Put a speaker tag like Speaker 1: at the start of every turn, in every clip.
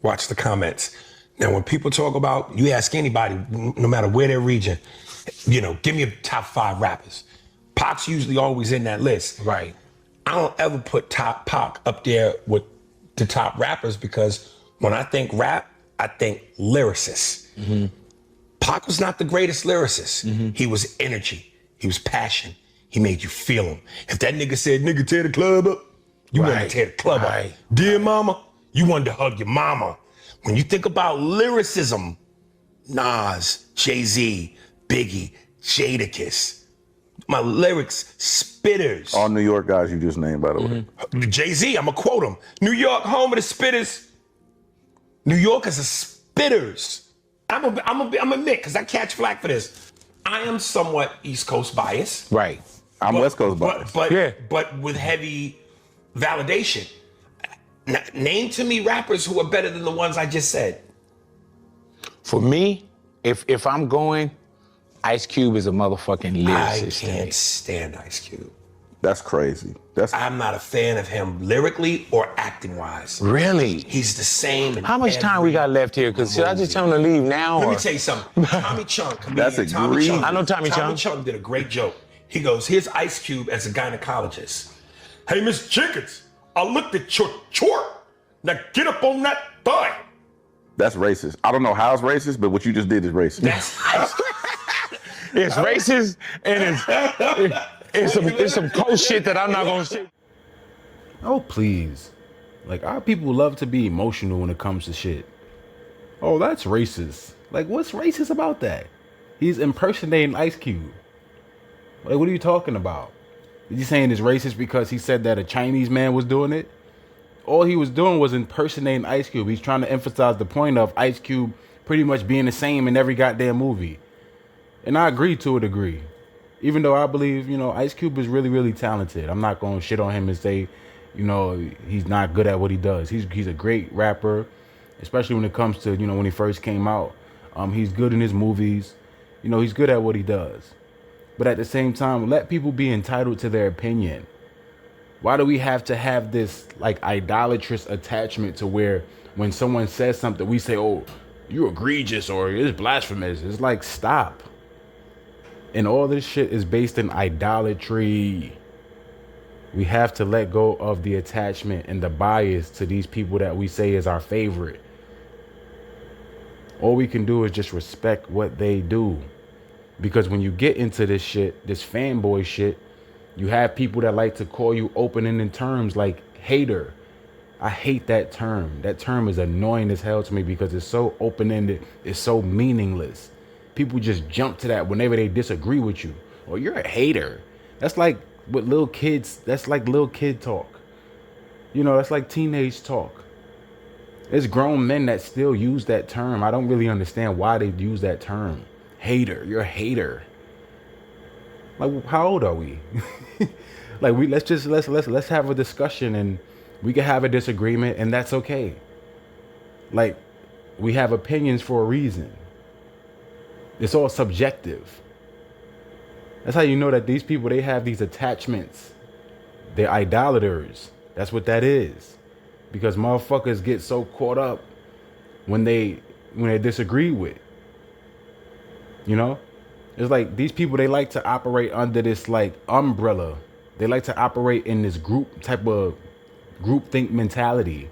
Speaker 1: Watch the comments. Now, when people talk about, you ask anybody, no matter where their region, give me a top 5 rappers. Pac's usually always in that list.
Speaker 2: Right.
Speaker 1: I don't ever put Pac up there with the top rappers because when I think rap, I think lyricist. Mm-hmm. Pac was not the greatest lyricist. Mm-hmm. He was energy. He was passion. He made you feel him. If that nigga said, nigga, tear the club up, you wanted to tear the club up. Dear mama, you wanted to hug your mama. When you think about lyricism, Nas, Jay-Z, Biggie, Jadakiss, my lyrics, spitters.
Speaker 3: All New York guys you just named, by the way.
Speaker 1: Jay-Z, I'ma quote him. New York, home of the spitters. New York is a spitters. I'm admit, because I catch flack for this. I am somewhat East Coast biased.
Speaker 2: Right.
Speaker 3: I'm West Coast biased.
Speaker 1: But with heavy validation. Name to me rappers who are better than the ones I just said.
Speaker 2: For me, if I'm going, Ice Cube is a motherfucking lyricist.
Speaker 1: I can't stand Ice Cube.
Speaker 3: That's crazy.
Speaker 1: I'm not a fan of him lyrically or acting wise.
Speaker 2: Really?
Speaker 1: He's the same.
Speaker 2: How much time we got left here? Because should I just tell him to leave now?
Speaker 1: Let me tell you something. Tommy Chung, comedian.
Speaker 3: That's egregious.
Speaker 2: I know Tommy Chung.
Speaker 1: Tommy Chung did a great joke. He goes, here's Ice Cube as a gynecologist. Hey, Miss Jenkins, I looked at your chart. Now get up on that thigh.
Speaker 3: That's racist. I don't know how it's racist, but what you just did is racist.
Speaker 1: That's Ice Cube.
Speaker 2: It's racist and it's some cold shit that I'm not gonna say.
Speaker 4: Oh, please. Like, our people love to be emotional when it comes to shit. Oh, that's racist. Like, what's racist about that? He's impersonating Ice Cube. Like, what are you talking about? Is he saying it's racist because he said that a Chinese man was doing it? All he was doing was impersonating Ice Cube. He's trying to emphasize the point of Ice Cube pretty much being the same in every goddamn movie. And I agree to a degree. Even though I believe, Ice Cube is really, really talented. I'm not going to shit on him and say, he's not good at what he does. He's a great rapper, especially when it comes to, when he first came out. He's good in his movies. He's good at what he does. But at the same time, let people be entitled to their opinion. Why do we have to have this, like, idolatrous attachment to where when someone says something, we say, oh, you're egregious or it's blasphemous? It's like, stop. And all this shit is based in idolatry. We have to let go of the attachment and the bias to these people that we say is our favorite. All we can do is just respect what they do. Because when you get into this shit, this fanboy shit, you have people that like to call you open-ended terms like hater. I hate that term. That term is annoying as hell to me because it's so open-ended. It's so meaningless. People just jump to that whenever they disagree with you. Or you're a hater. That's like with little kids. That's like little kid talk. That's like teenage talk. There's grown men that still use that term. I don't really understand why they use that term. Hater. You're a hater. Like, how old are we? Like, let's have a discussion and we can have a disagreement and that's okay. Like, we have opinions for a reason. It's all subjective. That's how you know that these people, they have these attachments. They're idolaters. That's what that is. Because motherfuckers get so caught up when they disagree with. It's like these people, they like to operate under this like umbrella. They like to operate in this type of groupthink mentality.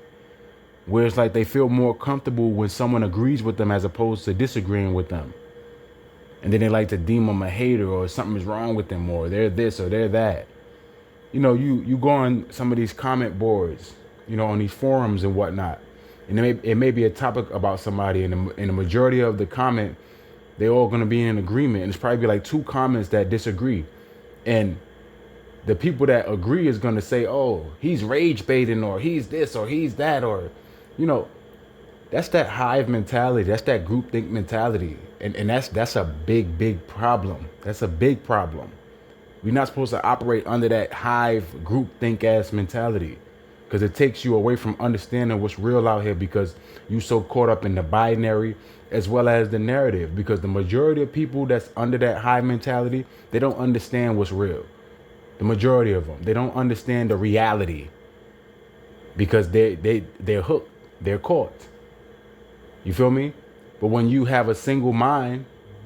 Speaker 4: Where it's like they feel more comfortable when someone agrees with them as opposed to disagreeing with them. And then they like to deem them a hater or something is wrong with them or they're this or they're that. You go on some of these comment boards, on these forums and whatnot. And it may be a topic about somebody and the majority of the comment, they're all going to be in agreement. And it's probably like 2 comments that disagree. And the people that agree is going to say, oh, he's rage baiting or he's this or he's that or, that's that hive mentality. That's that groupthink mentality. And that's a big, big problem. That's a big problem. We're not supposed to operate under that hive groupthink ass mentality because it takes you away from understanding what's real out here because you so caught up in the binary as well as the narrative because the majority of people that's under that hive mentality, they don't understand what's real. The majority of them, they don't understand the reality because they're hooked. They're caught. You feel me? But when you have a single mind,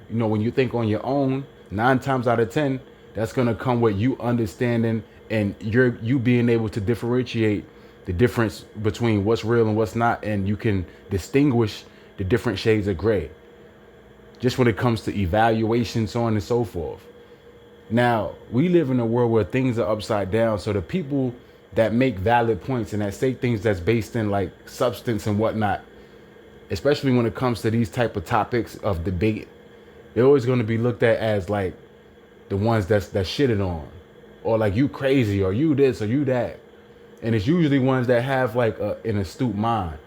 Speaker 4: you know, when you think on your own, 9 times out of 10, that's gonna come with you understanding and you being able to differentiate the difference between what's real and what's not, and you can distinguish the different shades of gray. Just when it comes to evaluation, so on and so forth. Now, we live in a world where things are upside down, so the people that make valid points and that say things that's based in like substance and whatnot, especially when it comes to these type of topics of debate, they're always going to be looked at as like the ones that's shitted on, or like you crazy, or you this, or you that. And it's usually ones that have like an astute mind.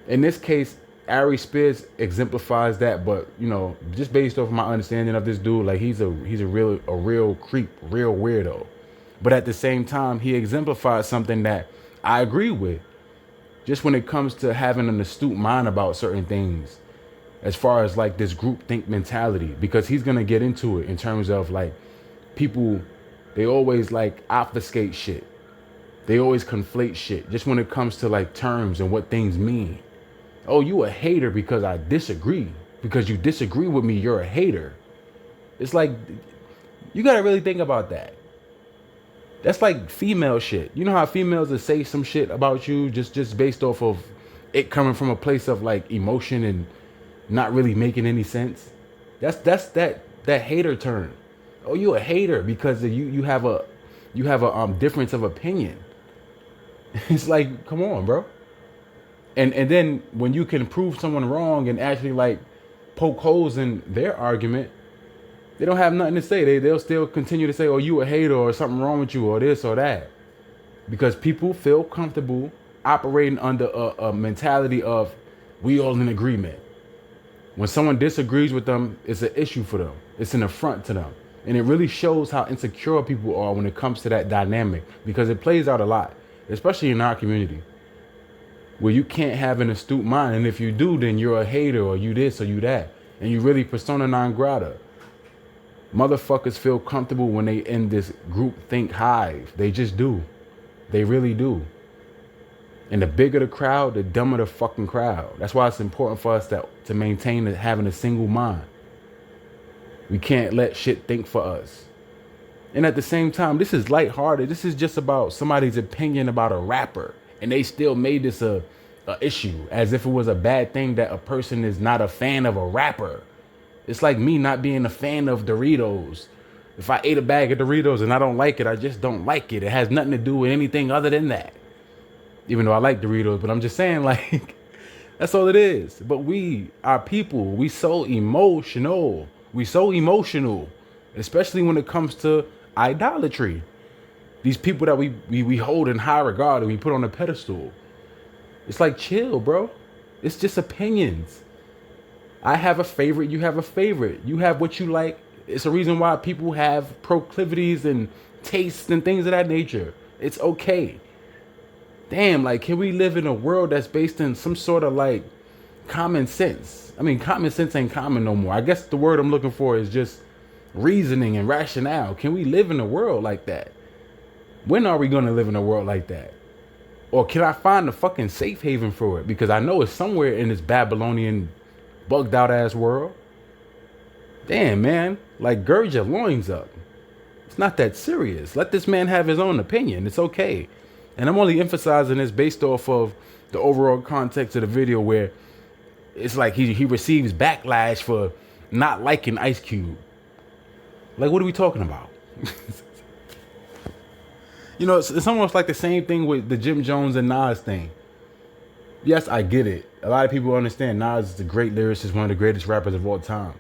Speaker 4: In this case, Ari Spears exemplifies that, but you know, just based off my understanding of this dude, like he's a real creep, real weirdo. But at the same time, he exemplifies something that I agree with. Just when it comes to having an astute mind about certain things, as far as like this group think mentality, because he's gonna get into it in terms of like people, they always like obfuscate shit. They always conflate shit just when it comes to like terms and what things mean. Oh, you a hater because I disagree. Because you disagree with me, you're a hater. It's like, you gotta really think about that. That's like female shit. You know how females will say some shit about you just based off of it coming from a place of like emotion and not really making any sense? That's that hater term. Oh, you a hater because you have a difference of opinion. It's like, come on, bro. And then when you can prove someone wrong and actually like poke holes in their argument, they don't have nothing to say. They'll still continue to say, oh, you a hater or something wrong with you or this or that. Because people feel comfortable operating under a mentality of we all in agreement. When someone disagrees with them, it's an issue for them. It's an affront to them. And it really shows how insecure people are when it comes to that dynamic, because it plays out a lot, especially in our community, where you can't have an astute mind. And if you do, then you're a hater or you this or you that. And you really persona non grata. Motherfuckers feel comfortable when they in this group think hive. They just do. They really do. And the bigger the crowd, the dumber the fucking crowd. That's why it's important for us to maintain having a single mind. We can't let shit think for us. And at the same time, this is lighthearted. This is just about somebody's opinion about a rapper. And they still made this a issue as if it was a bad thing that a person is not a fan of a rapper. It's like me not being a fan of Doritos. If I ate a bag of Doritos and I don't like it, I just don't like it. It has nothing to do with anything other than that. Even though I like Doritos, but I'm just saying, like, that's all it is. But our people, we so emotional. We so emotional, especially when it comes to idolatry. These people that we hold in high regard and we put on a pedestal. It's like, chill, bro. It's just opinions. I have a favorite, you have a favorite. You have what you like. It's a reason why people have proclivities and tastes and things of that nature. It's okay. Damn, like, can we live in a world that's based in some sort of like common sense? I mean, common sense ain't common no more. I guess the word I'm looking for is just reasoning and rationale. Can we live in a world like that? When are we going to live in a world like that? Or can I find a fucking safe haven for it? Because I know it's somewhere in this Babylonian bugged out ass world. Damn, man. Like, gird your loins up. It's not that serious. Let this man have his own opinion. It's okay. And I'm only emphasizing this based off of the overall context of the video, where it's like he receives backlash for not liking Ice Cube. Like, what are we talking about? You know, it's almost like the same thing with the Jim Jones and Nas thing. Yes, I get it. A lot of people understand Nas is a great lyricist, one of the greatest rappers of all time.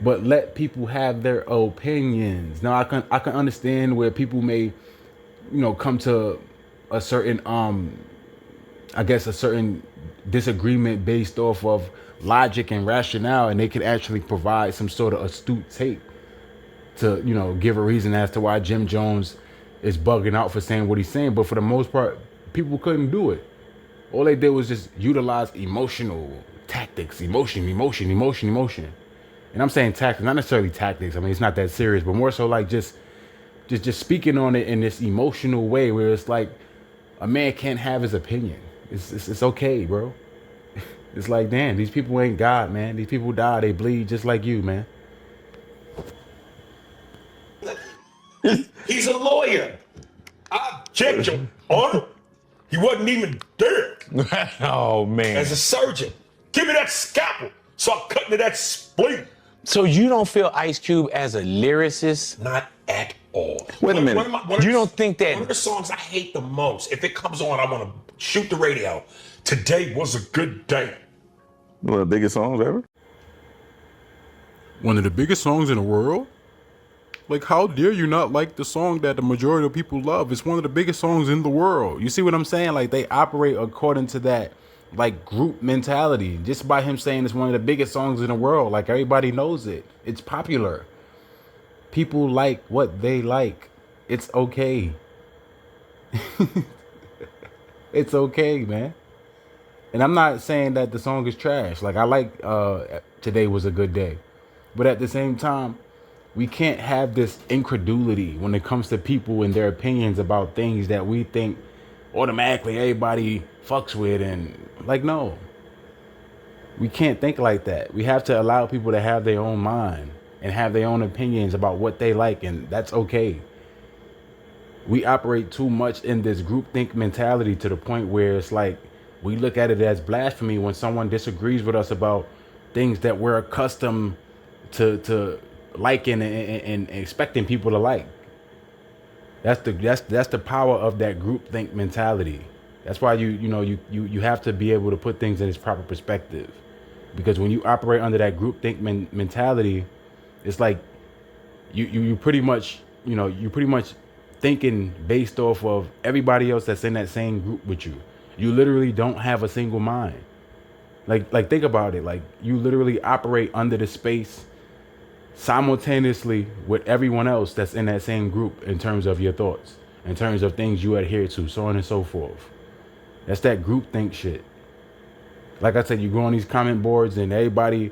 Speaker 4: But let people have their opinions. Now, I can understand where people may, you know, come to a certain I guess a certain disagreement based off of logic and rationale, and they can actually provide some sort of astute take to, you know, give a reason as to why Jim Jones is bugging out for saying what he's saying. But for the most part, people couldn't do it. All they did was just utilize emotional tactics, emotion. And I'm saying tactics, not necessarily tactics. I mean, it's not that serious, but more so like just speaking on it in this emotional way where it's like a man can't have his opinion. It's okay, bro. It's like, damn, these people ain't God, man. These people die, they bleed just like you, man.
Speaker 1: He's a lawyer. I object, Your Honor. He wasn't even there.
Speaker 2: Oh man.
Speaker 1: As a surgeon, give me that scalpel so I cut into that spleen.
Speaker 2: So you don't feel Ice Cube as a lyricist?
Speaker 1: Not at all.
Speaker 3: Wait a minute.
Speaker 2: You don't think that-
Speaker 1: One of the songs I hate the most, if it comes on, I want to shoot the radio. Today was a good day.
Speaker 3: One of the biggest songs ever.
Speaker 4: One of the biggest songs in the world? Like, how dare you not like the song that the majority of people love? It's one of the biggest songs in the world. You see what I'm saying? Like, they operate according to that, like, group mentality. Just by him saying it's one of the biggest songs in the world, like, everybody knows it. It's popular. People like what they like. It's okay. It's okay, man. And I'm not saying that the song is trash. Like, I like Today Was a Good Day. But at the same time, we can't have this incredulity when it comes to people and their opinions about things that we think automatically everybody fucks with. And like, no, we can't think like that. We have to allow people to have their own mind and have their own opinions about what they like. And that's okay. We operate too much in this groupthink mentality to the point where it's like we look at it as blasphemy when someone disagrees with us about things that we're accustomed to liking and expecting people to like. That's the power of that groupthink mentality. That's why you have to be able to put things in its proper perspective, because when you operate under that groupthink mentality, it's like you pretty much thinking based off of everybody else that's in that same group with you. You literally don't have a single mind. Like think about it. Like, you literally operate under the space simultaneously with everyone else that's in that same group in terms of your thoughts, in terms of things you adhere to, so on and so forth. That's that groupthink shit. Like I said, you go on these comment boards and everybody,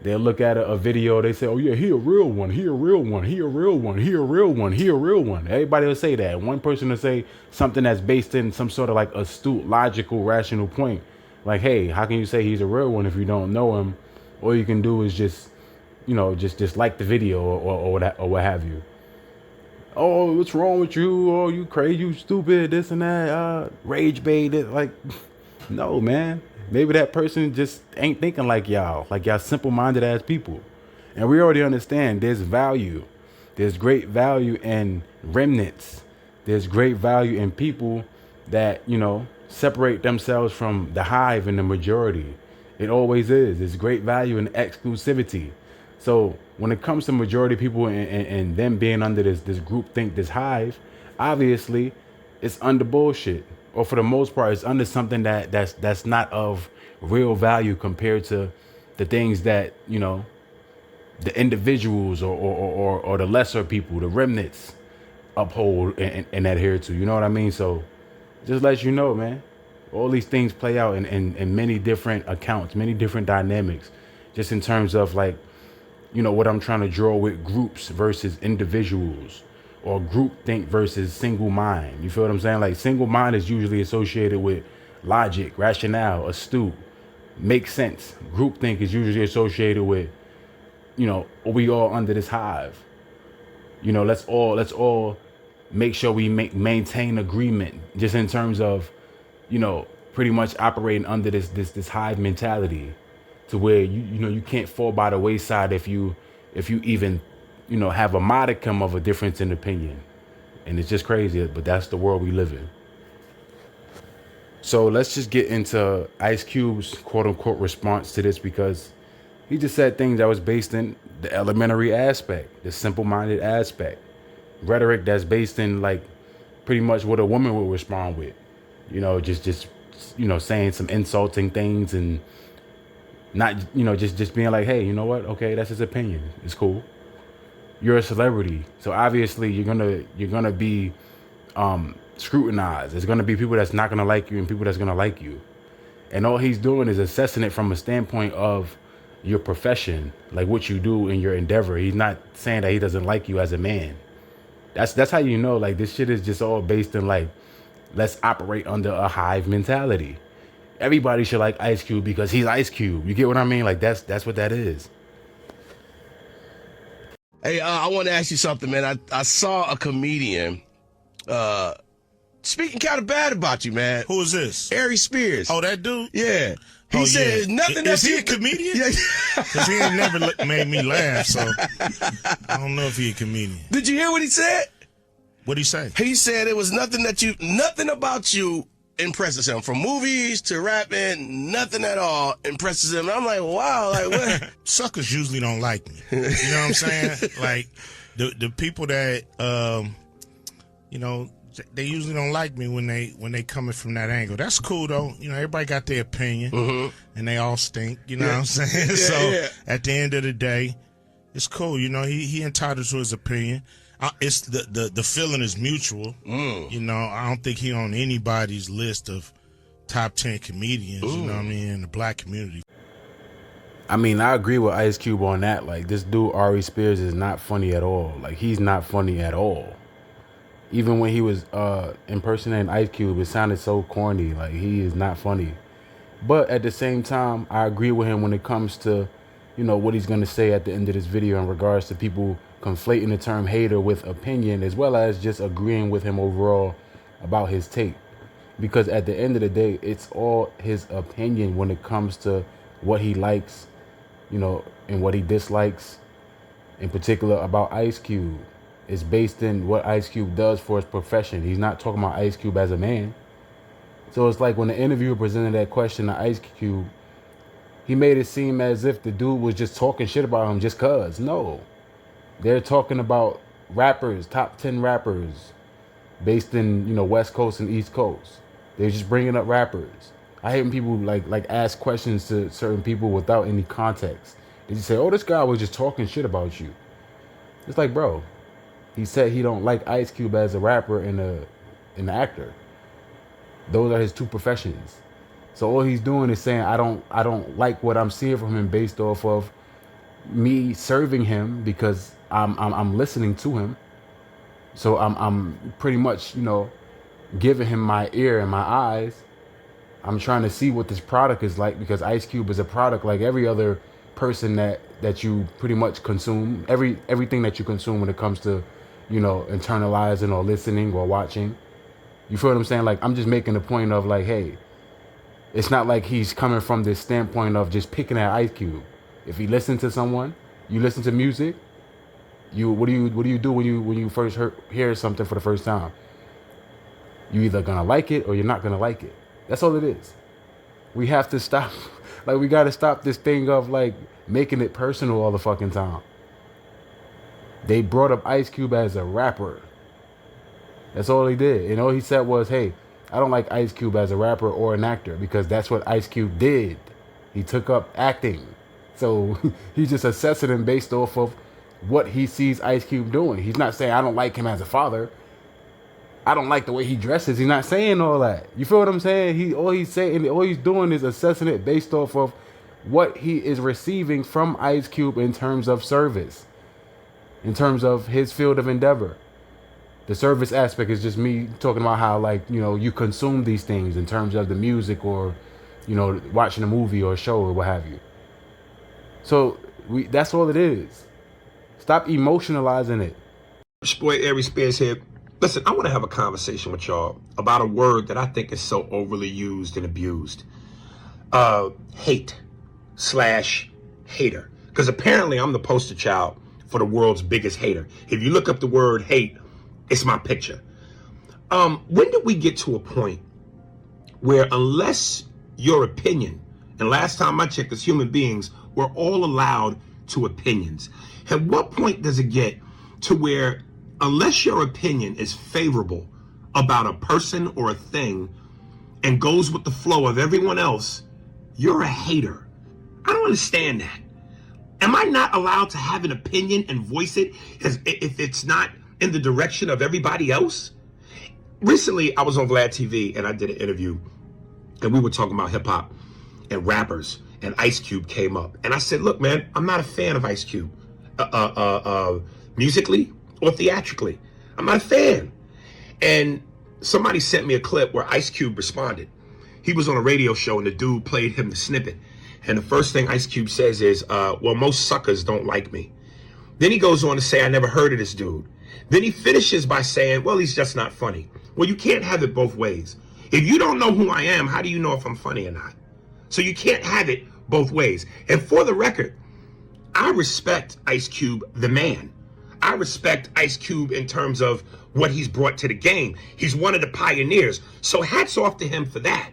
Speaker 4: they'll look at a video, they say, oh yeah, he a real one, he a real one, he a real one, he a real one, he a real one. Everybody will say that. One person will say something that's based in some sort of like astute, logical, rational point. Like, hey, how can you say he's a real one if you don't know him? All you can do is just like the video or what have you. Oh, what's wrong with you? Oh, you crazy, you stupid, this and that, rage bait. Like, no, man. Maybe that person just ain't thinking like y'all simple-minded ass people. And we already understand there's value. There's great value in remnants. There's great value in people that, separate themselves from the hive and the majority. It always is. There's great value in exclusivity. So when it comes to majority people and them being under this group think, this hive, obviously it's under bullshit. Or for the most part, it's under something that's not of real value compared to the things that, the individuals or the lesser people, the remnants uphold and adhere to. You know what I mean? So just let you know, man, all these things play out in many different accounts, many different dynamics, just in terms of like, what I'm trying to draw with groups versus individuals, or group think versus single mind. You feel what I'm saying? Like, single mind is usually associated with logic, rationale, astute, makes sense. Group think is usually associated with, we all under this hive. Let's all make sure we maintain agreement, just in terms of, pretty much operating under this hive mentality, to where you can't fall by the wayside if you even have a modicum of a difference in opinion. And it's just crazy, but that's the world we live in. So let's just get into Ice Cube's quote unquote response to this, because he just said things that was based in the elementary aspect, the simple-minded aspect, rhetoric that's based in like pretty much what a woman would respond with, just saying some insulting things and not, just being like, hey, you know what? Okay, that's his opinion. It's cool. You're a celebrity, so obviously you're gonna be scrutinized. There's gonna be people that's not gonna like you and people that's gonna like you. And all he's doing is assessing it from a standpoint of your profession, like what you do in your endeavor. He's not saying that he doesn't like you as a man. That's how you know, like, this shit is just all based in like, let's operate under a hive mentality. everybody should like Ice Cube because he's Ice Cube. You get what I mean? Like that's what that is.
Speaker 5: Hey, I want to ask you something, man. I saw a comedian speaking kind of bad about you, man.
Speaker 6: Who is this?
Speaker 5: Ari Spears.
Speaker 6: Oh, that dude?
Speaker 5: Yeah. He said nothing.
Speaker 6: Is he a comedian?
Speaker 5: Yeah.
Speaker 6: Because he ain't never made me laugh, so I don't know if he a comedian.
Speaker 5: Did you hear what he said?
Speaker 6: What'd he say?
Speaker 5: He said it was nothing about you impresses him. From movies to rapping, nothing at all impresses him. And I'm like, wow, like what?
Speaker 6: Suckers usually don't like me. You know what I'm saying? Like the people that you know, they usually don't like me when they coming from that angle. That's cool though. You know, everybody got their opinion, and they all stink. You know what I'm saying? At the end of the day, it's cool. You know, he entitled to his opinion. It's the feeling is mutual. You know, I don't think he on anybody's list of top 10 comedians. You know what I mean, in the black community.
Speaker 4: I mean, I agree with Ice Cube on that. Like, this dude Ari Spears is not funny at all. Like, he's not funny at all. Even when he was impersonating Ice Cube, it sounded so corny. Like, he is not funny. But at the same time, I agree with him when it comes to, you know, what he's going to say at the end of this video in regards to people conflating the term hater with opinion, as well as just agreeing with him overall about his take. Because at the end of the day, it's all his opinion when it comes to what he likes, you know, and what he dislikes, in particular about Ice Cube. It's based in what Ice Cube does for his profession. He's not talking about Ice Cube as a man. So it's like when the interviewer presented that question to Ice Cube, he made it seem as if the dude was just talking shit about him just cause. No. They're talking about rappers, top 10 rappers, based in, you know, West Coast and East Coast. They're just bringing up rappers. I hate when people like ask questions to certain people without any context. They just say, oh, this guy was just talking shit about you. It's like, bro, he said he don't like Ice Cube as a rapper and an actor. Those are his two professions. So all he's doing is saying, I don't like what I'm seeing from him based off of me serving him because I'm listening to him. So I'm pretty much, you know, giving him my ear and my eyes. I'm trying to see what this product is like because Ice Cube is a product like every other person that you pretty much consume. Everything that you consume when it comes to, you know, internalizing or listening or watching. You feel what I'm saying? Like, I'm just making the point of like, hey, it's not like he's coming from this standpoint of just picking at Ice Cube. If you listen to someone, you listen to music, what do you do when you first hear something for the first time? You either gonna like it or you're not gonna like it. That's all it is. We have to stop, like we gotta stop this thing of like making it personal all the fucking time. They brought up Ice Cube as a rapper. That's all he did. And all he said was, hey, I don't like Ice Cube as a rapper or an actor because that's what Ice Cube did. He took up acting. So he's just assessing him based off of what he sees Ice Cube doing. He's not saying I don't like him as a father. I don't like the way he dresses. He's not saying all that. You feel what I'm saying? All he's doing is assessing it based off of what he is receiving from Ice Cube in terms of service, in terms of his field of endeavor. The service aspect is just me talking about how, like, you know, you consume these things in terms of the music or, you know, watching a movie or a show or what have you. So that's all it is. Stop emotionalizing it.
Speaker 1: Boy, Ari Spears here. Listen, I want to have a conversation with y'all about a word that I think is so overly used and abused. Hate/hater. Because apparently I'm the poster child for the world's biggest hater. If you look up the word hate, it's my picture. When did we get to a point where unless your opinion, and last time I checked as human beings, we're all allowed to opinions. At what point does it get to where unless your opinion is favorable about a person or a thing and goes with the flow of everyone else, you're a hater? I don't understand that. Am I not allowed to have an opinion and voice it if it's not in the direction of everybody else? Recently, I was on Vlad TV and I did an interview and we were talking about hip hop and rappers, and Ice Cube came up. And I said, look, man, I'm not a fan of Ice Cube, musically or theatrically. I'm not a fan. And somebody sent me a clip where Ice Cube responded. he was on a radio show and the dude played him the snippet. And the first thing Ice Cube says is, well, most suckers don't like me. Then he goes on to say, I never heard of this dude. Then he finishes by saying, well, he's just not funny. Well, you can't have it both ways. If you don't know who I am, how do you know if I'm funny or not? So you can't have it both ways. And for the record, I respect Ice Cube, the man. I respect Ice Cube in terms of what he's brought to the game. He's one of the pioneers. So hats off to him for that.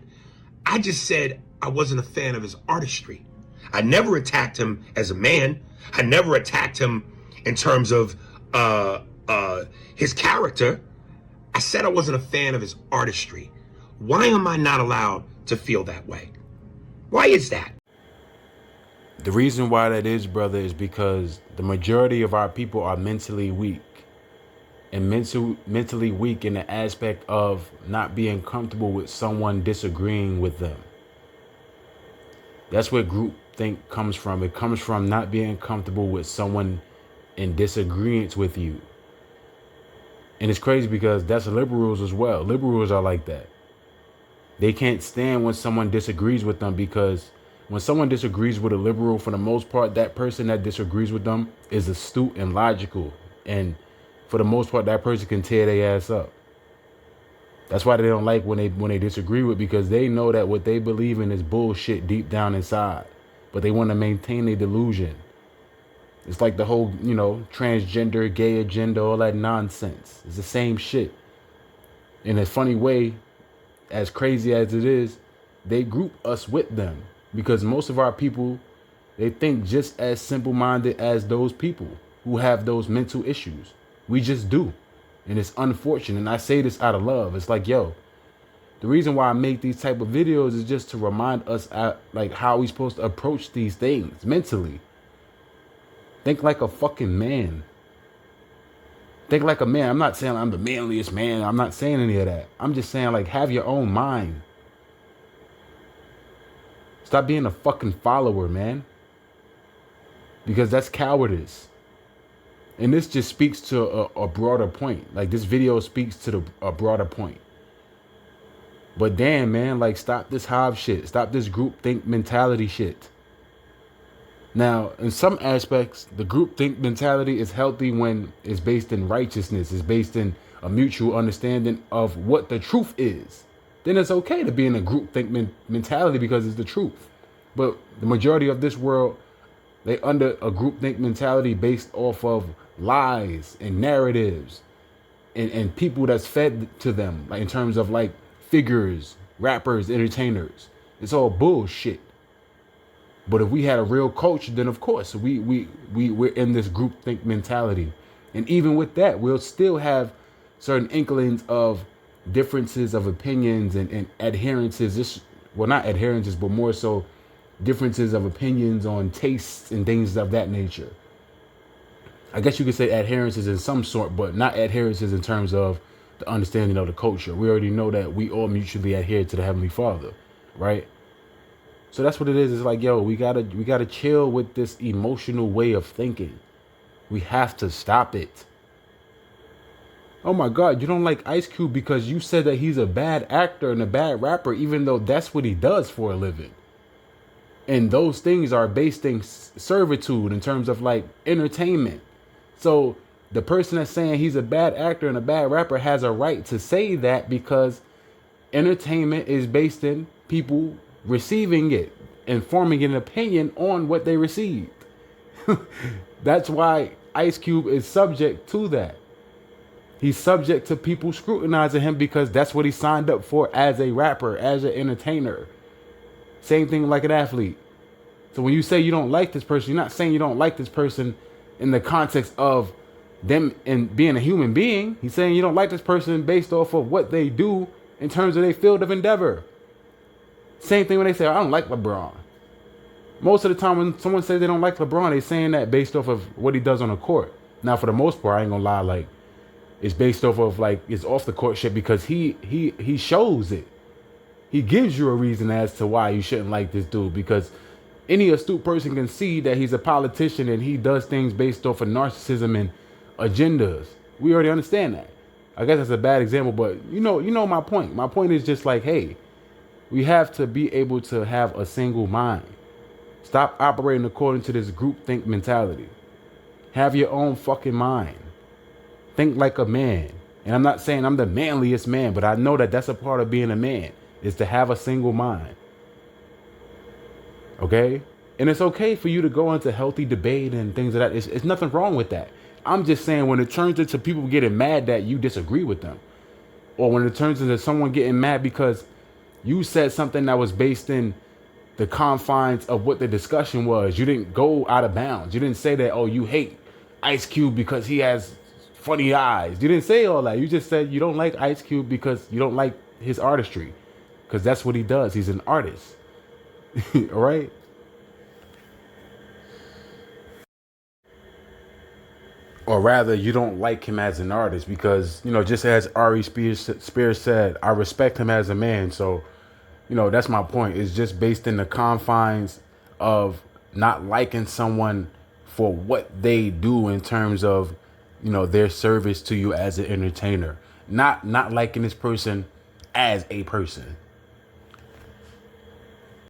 Speaker 1: I just said I wasn't a fan of his artistry. I never attacked him as a man. I never attacked him in terms of his character. I said I wasn't a fan of his artistry. Why am I not allowed to feel that way? Why is that?
Speaker 4: The reason why that is, brother, is because the majority of our people are mentally weak. And mentally weak in the aspect of not being comfortable with someone disagreeing with them. That's where groupthink comes from. It comes from not being comfortable with someone in disagreement with you. And it's crazy because that's liberals as well. Liberals are like that. They can't stand when someone disagrees with them, because when someone disagrees with a liberal, for the most part, that person that disagrees with them is astute and logical. And for the most part, that person can tear their ass up. That's why they don't like when they disagree with, because they know that what they believe in is bullshit deep down inside. But they want to maintain their delusion. It's like the whole, transgender, gay agenda, all that nonsense. It's the same shit. In a funny way, as crazy as it is, they group us with them. Because most of our people, they think just as simple-minded as those people who have those mental issues. We just do. And it's unfortunate. And I say this out of love. It's like, the reason why I make these type of videos is just to remind us like how we supposed to approach these things mentally. Think like a fucking man. Think like a man. I'm not saying I'm the manliest man. I'm not saying any of that. I'm just saying, like, have your own mind. Stop being a fucking follower, man. Because that's cowardice. And this just speaks to a broader point. Like, this video speaks to a broader point. But damn, man, like, stop this hive shit. Stop this groupthink mentality shit. Now, in some aspects, the groupthink mentality is healthy when it's based in righteousness. It's based in a mutual understanding of what the truth is. Then it's okay to be in a groupthink mentality because it's the truth. But the majority of this world, they under a groupthink mentality based off of lies and narratives and people that's fed to them, like in terms of like figures, rappers, entertainers. It's all bullshit. But if we had a real culture, then of course we're in this groupthink mentality. And even with that, we'll still have certain inklings of differences of opinions and adherences. Well, not adherences, but more so differences of opinions on tastes and things of that nature. I guess you could say adherences in some sort, but not adherences in terms of the understanding of the culture. We already know that we all mutually adhere to the Heavenly Father, right? So that's what it is. It's like, we gotta chill with this emotional way of thinking. We have to stop it. Oh my God, you don't like Ice Cube because you said that he's a bad actor and a bad rapper, even though that's what he does for a living. And those things are based in servitude in terms of like entertainment. So the person that's saying he's a bad actor and a bad rapper has a right to say that, because entertainment is based in people receiving it and forming an opinion on what they received. That's why Ice Cube is subject to that. He's subject to people scrutinizing him because that's what he signed up for as a rapper, as an entertainer. Same thing like an athlete. So when you say you don't like this person, you're not saying you don't like this person in the context of them and being a human being. He's saying you don't like this person based off of what they do in terms of their field of endeavor. Same thing when they say, I don't like LeBron. Most of the time when someone says they don't like LeBron, they're saying that based off of what he does on the court. Now, for the most part, I ain't gonna lie, like, it's based off of, like, it's off the court shit because he shows it. He gives you a reason as to why you shouldn't like this dude, because any astute person can see that he's a politician and he does things based off of narcissism and agendas. We already understand that. I guess that's a bad example, but you know my point. My point is just like, hey, We have to be able to have a single mind. Stop operating according to this groupthink mentality. Have your own fucking mind. Think like a man. And I'm not saying I'm the manliest man, but I know that that's a part of being a man, is to have a single mind. Okay? And it's okay for you to go into healthy debate and things like that. It's nothing wrong with that. I'm just saying when it turns into people getting mad that you disagree with them, or when it turns into someone getting mad because you said something that was based in the confines of what the discussion was. You didn't go out of bounds. You didn't say that, oh, you hate Ice Cube because he has funny eyes. You didn't say all that. You just said you don't like Ice Cube because you don't like his artistry. Because that's what he does. He's an artist. All right? Or rather, you don't like him as an artist because, you know, just as Ari Spears said, I respect him as a man. So, you know, that's my point. It's just based in the confines of not liking someone for what they do in terms of, you know, their service to you as an entertainer. Not liking this person as a person.